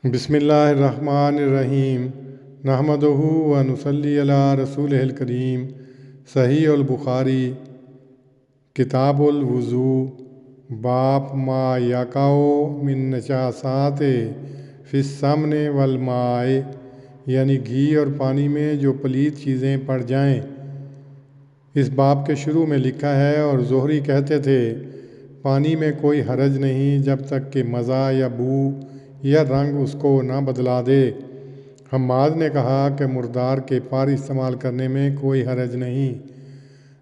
بسم اللہ الرحمن الرحیم نحمدہ و نصلی علی رسول الکریم۔ صحیح البخاری کتاب الوضو باب ما یقع من نجاسات فی السمن والماء، یعنی گھی اور پانی میں جو پلید چیزیں پڑ جائیں۔ اس باب کے شروع میں لکھا ہے، اور زہری کہتے تھے پانی میں کوئی حرج نہیں جب تک کہ مزہ یا بو یا رنگ اس کو نہ بدلا دے۔ حماد نے کہا کہ مردار کے پر استعمال کرنے میں کوئی حرج نہیں۔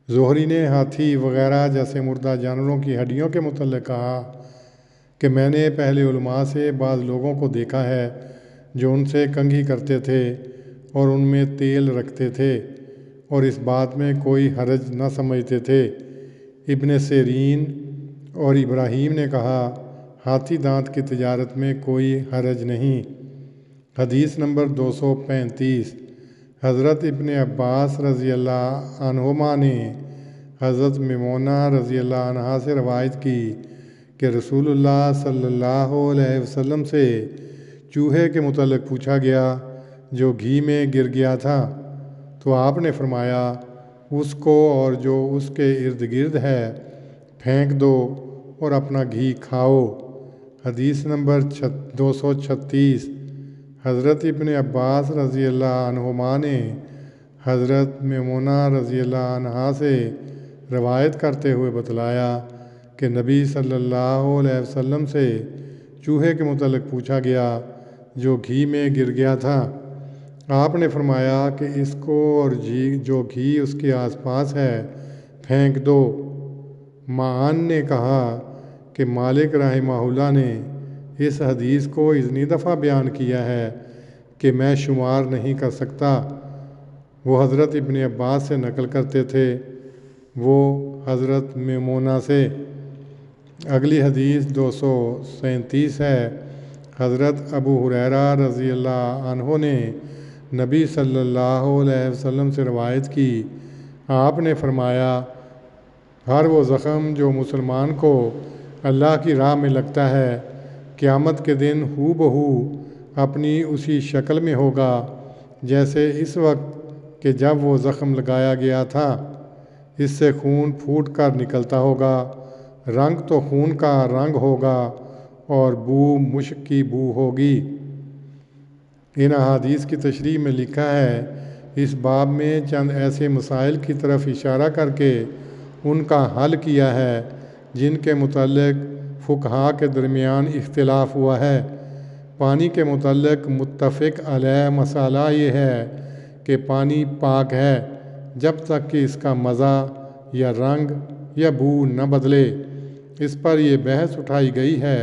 زہری نے ہاتھی وغیرہ جیسے مردہ جانوروں کی ہڈیوں کے متعلق کہا کہ میں نے پہلے علماء سے بعض لوگوں کو دیکھا ہے جو ان سے کنگھی کرتے تھے اور ان میں تیل رکھتے تھے اور اس بات میں کوئی حرج نہ سمجھتے تھے۔ ابن سیرین اور ابراہیم نے کہا ہاتھی دانت کی تجارت میں کوئی حرج نہیں۔ حدیث نمبر 235۔ حضرت ابن عباس رضی اللہ عنہما نے حضرت میمونہ رضی اللہ عنہا سے روایت کی کہ رسول اللہ صلی اللہ علیہ وسلم سے چوہے کے متعلق پوچھا گیا جو گھی میں گر گیا تھا، تو آپ نے فرمایا اس کو اور جو اس کے ارد گرد ہے پھینک دو اور اپنا گھی کھاؤ۔ حدیث نمبر 236۔ حضرت ابن عباس رضی اللہ عنہما نے حضرت میمونہ رضی اللہ عنہا سے روایت کرتے ہوئے بتلایا کہ نبی صلی اللہ علیہ وسلم سے چوہے کے متعلق پوچھا گیا جو گھی میں گر گیا تھا۔ آپ نے فرمایا کہ اس کو اور جو گھی اس کے آس پاس ہے پھینک دو۔ معان نے کہا کہ مالک رحمہ اللہ نے اس حدیث کو اتنی دفعہ بیان کیا ہے کہ میں شمار نہیں کر سکتا۔ وہ حضرت ابن عباس سے نقل کرتے تھے، وہ حضرت میمونہ سے۔ اگلی حدیث 237 ہے۔ حضرت ابو ہریرہ رضی اللہ عنہ نے نبی صلی اللہ علیہ وسلم سے روایت کی، آپ نے فرمایا ہر وہ زخم جو مسلمان کو اللہ کی راہ میں لگتا ہے قیامت کے دن ہو بہو اپنی اسی شکل میں ہوگا جیسے اس وقت کہ جب وہ زخم لگایا گیا تھا۔ اس سے خون پھوٹ کر نکلتا ہوگا، رنگ تو خون کا رنگ ہوگا اور بو مشک کی بو ہوگی۔ ان احادیث کی تشریح میں لکھا ہے، اس باب میں چند ایسے مسائل کی طرف اشارہ کر کے ان کا حل کیا ہے جن کے متعلق فقہاء کے درمیان اختلاف ہوا ہے۔ پانی کے متعلق متفق علیہ مسئلہ یہ ہے کہ پانی پاک ہے جب تک کہ اس کا مزہ یا رنگ یا بو نہ بدلے۔ اس پر یہ بحث اٹھائی گئی ہے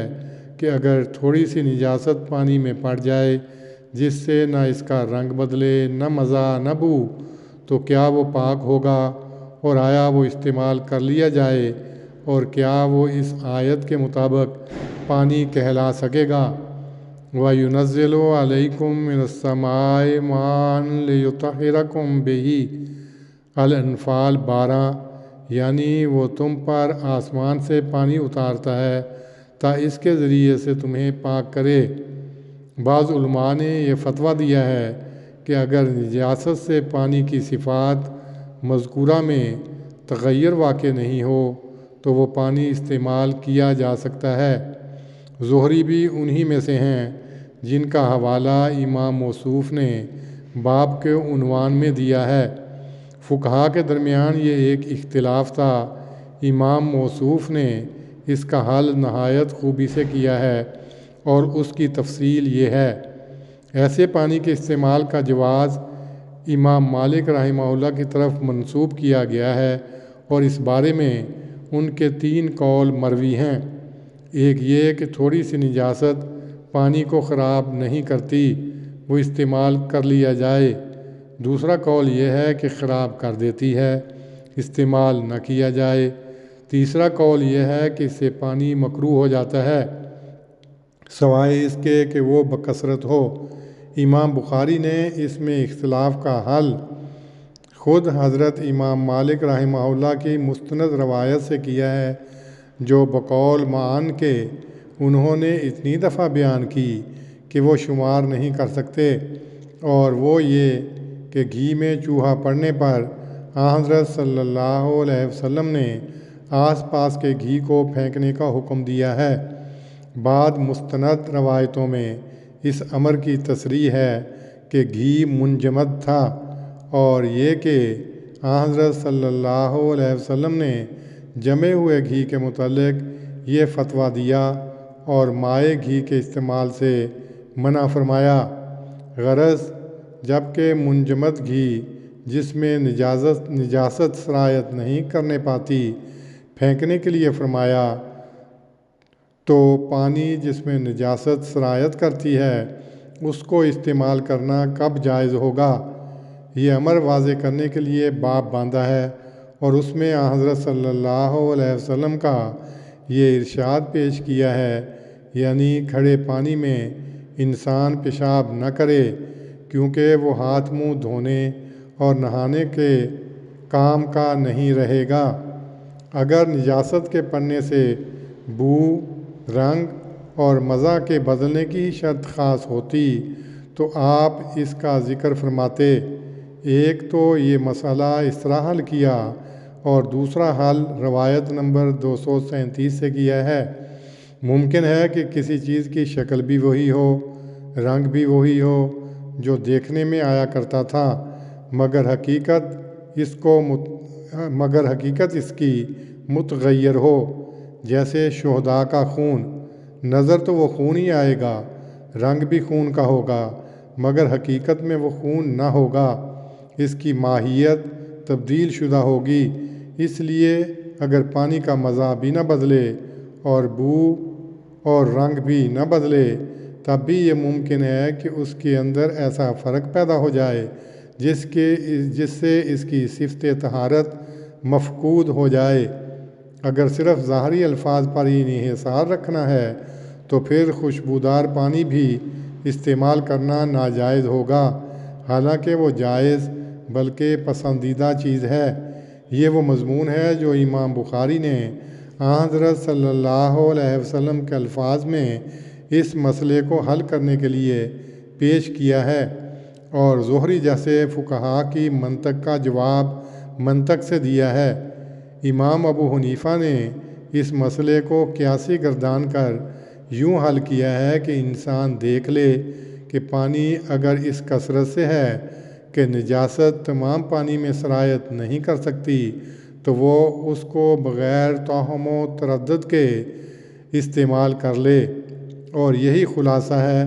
کہ اگر تھوڑی سی نجاست پانی میں پڑ جائے جس سے نہ اس کا رنگ بدلے، نہ مزہ، نہ بو، تو کیا وہ پاک ہوگا، اور آیا وہ استعمال کر لیا جائے، اور کیا وہ اس آیت کے مطابق پانی کہلا سکے گا؟ وَيُنَزِّلُ عَلَيْكُم مِّنَ السَّمَاءِ مَاءً لِيُطَہِّرَكُم بِهِ۔ الانفال 12۔ یعنی وہ تم پر آسمان سے پانی اتارتا ہے تا اس کے ذریعے سے تمہیں پاک کرے۔ بعض علماء نے یہ فتویٰ دیا ہے کہ اگر نجاست سے پانی کی صفات مذکورہ میں تغیر واقع نہیں ہو تو وہ پانی استعمال کیا جا سکتا ہے۔ زہری بھی انہی میں سے ہیں جن کا حوالہ امام موصوف نے باب کے عنوان میں دیا ہے۔ فقہاء کے درمیان یہ ایک اختلاف تھا۔ امام موصوف نے اس کا حل نہایت خوبی سے کیا ہے اور اس کی تفصیل یہ ہے۔ ایسے پانی کے استعمال کا جواز امام مالک رحمہ اللہ کی طرف منسوب کیا گیا ہے، اور اس بارے میں ان کے 3 قول مروی ہیں۔ ایک یہ کہ تھوڑی سی نجاست پانی کو خراب نہیں کرتی، وہ استعمال کر لیا جائے۔ دوسرا قول یہ ہے کہ خراب کر دیتی ہے، استعمال نہ کیا جائے۔ تیسرا قول یہ ہے کہ اس سے پانی مکروہ ہو جاتا ہے سوائے اس کے کہ وہ بکثرت ہو۔ امام بخاری نے اس میں اختلاف کا حل خود حضرت امام مالک رحمہ اللہ کی مستند روایت سے کیا ہے، جو بقول معان کے انہوں نے اتنی دفعہ بیان کی کہ وہ شمار نہیں کر سکتے، اور وہ یہ کہ گھی میں چوہا پڑنے پر حضرت صلی اللہ علیہ وسلم نے آس پاس کے گھی کو پھینکنے کا حکم دیا ہے۔ بعض مستند روایتوں میں اس امر کی تصریح ہے کہ گھی منجمد تھا، اور یہ کہ حضرت صلی اللہ علیہ وسلم نے جمے ہوئے گھی کے متعلق یہ فتویٰ دیا اور مائع گھی کے استعمال سے منع فرمایا۔ غرض جبکہ منجمد گھی جس میں نجاست سرایت نہیں کرنے پاتی پھینکنے کے لیے فرمایا، تو پانی جس میں نجاست سرایت کرتی ہے اس کو استعمال کرنا کب جائز ہوگا؟ یہ امر واضح کرنے کے لیے باب باندھا ہے، اور اس میں حضرت صلی اللہ علیہ وسلم کا یہ ارشاد پیش کیا ہے، یعنی کھڑے پانی میں انسان پیشاب نہ کرے، کیونکہ وہ ہاتھ منہ دھونے اور نہانے کے کام کا نہیں رہے گا۔ اگر نجاست کے پڑنے سے بو، رنگ اور مزہ کے بدلنے کی شرط خاص ہوتی تو آپ اس کا ذکر فرماتے۔ ایک تو یہ مسئلہ اس طرح حل کیا، اور دوسرا حل روایت نمبر 237 سے کیا ہے۔ ممکن ہے کہ کسی چیز کی شکل بھی وہی ہو، رنگ بھی وہی ہو جو دیکھنے میں آیا کرتا تھا، مگر حقیقت اس کی متغیر ہو، جیسے شہداء کا خون۔ نظر تو وہ خون ہی آئے گا، رنگ بھی خون کا ہوگا، مگر حقیقت میں وہ خون نہ ہوگا، اس کی ماہیت تبدیل شدہ ہوگی۔ اس لیے اگر پانی کا مزہ بھی نہ بدلے اور بو اور رنگ بھی نہ بدلے، تب بھی یہ ممکن ہے کہ اس کے اندر ایسا فرق پیدا ہو جائے جس سے اس کی صفت طہارت مفقود ہو جائے۔ اگر صرف ظاہری الفاظ پر ہی انحصار رکھنا ہے تو پھر خوشبودار پانی بھی استعمال کرنا ناجائز ہوگا، حالانکہ وہ جائز بلکہ پسندیدہ چیز ہے۔ یہ وہ مضمون ہے جو امام بخاری نے حضرت صلی اللہ علیہ وسلم کے الفاظ میں اس مسئلے کو حل کرنے کے لیے پیش کیا ہے، اور زہری جیسے فقہا کی منطق کا جواب منطق سے دیا ہے۔ امام ابو حنیفہ نے اس مسئلے کو قیاسی گردان کر یوں حل کیا ہے کہ انسان دیکھ لے کہ پانی اگر اس کثرت سے ہے کہ نجاست تمام پانی میں سرایت نہیں کر سکتی، تو وہ اس کو بغیر توہم و تردد کے استعمال کر لے، اور یہی خلاصہ ہے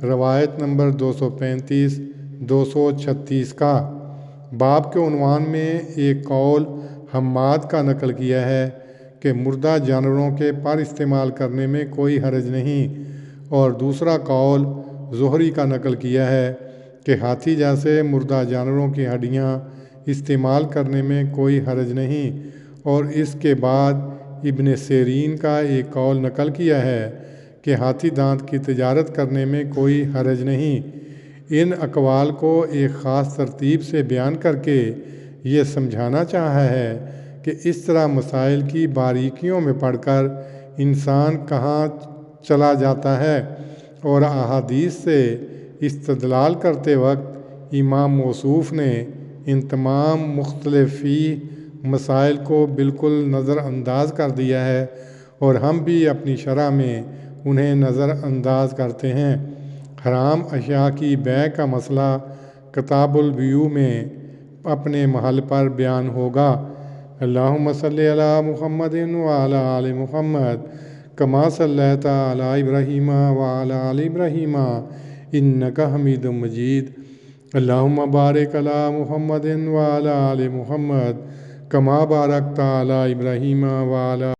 روایت نمبر 235 236 کا۔ باب کے عنوان میں ایک قول حماد کا نقل کیا ہے کہ مردہ جانوروں کے پر استعمال کرنے میں کوئی حرج نہیں، اور دوسرا قول زہری کا نقل کیا ہے کہ ہاتھی جیسے مردہ جانوروں کی ہڈیاں استعمال کرنے میں کوئی حرج نہیں، اور اس کے بعد ابن سیرین کا ایک قول نقل کیا ہے کہ ہاتھی دانت کی تجارت کرنے میں کوئی حرج نہیں۔ ان اقوال کو ایک خاص ترتیب سے بیان کر کے یہ سمجھانا چاہا ہے کہ اس طرح مسائل کی باریکیوں میں پڑھ کر انسان کہاں چلا جاتا ہے، اور احادیث سے استدلال کرتے وقت امام موصوف نے ان تمام مختلفی مسائل کو بالکل نظر انداز کر دیا ہے، اور ہم بھی اپنی شرح میں انہیں نظر انداز کرتے ہیں۔ حرام اشیاء کی بیع کا مسئلہ کتاب البیوع میں اپنے محل پر بیان ہوگا۔ اللہم صلی علی محمد وعلی آل محمد کما صلیت علی ابراہیم وعلی آل ابراہیم انک حمید مجید۔ اللہم بارک علی محمد وعلی آل محمد کما بارکت علی ابراہیم وعلی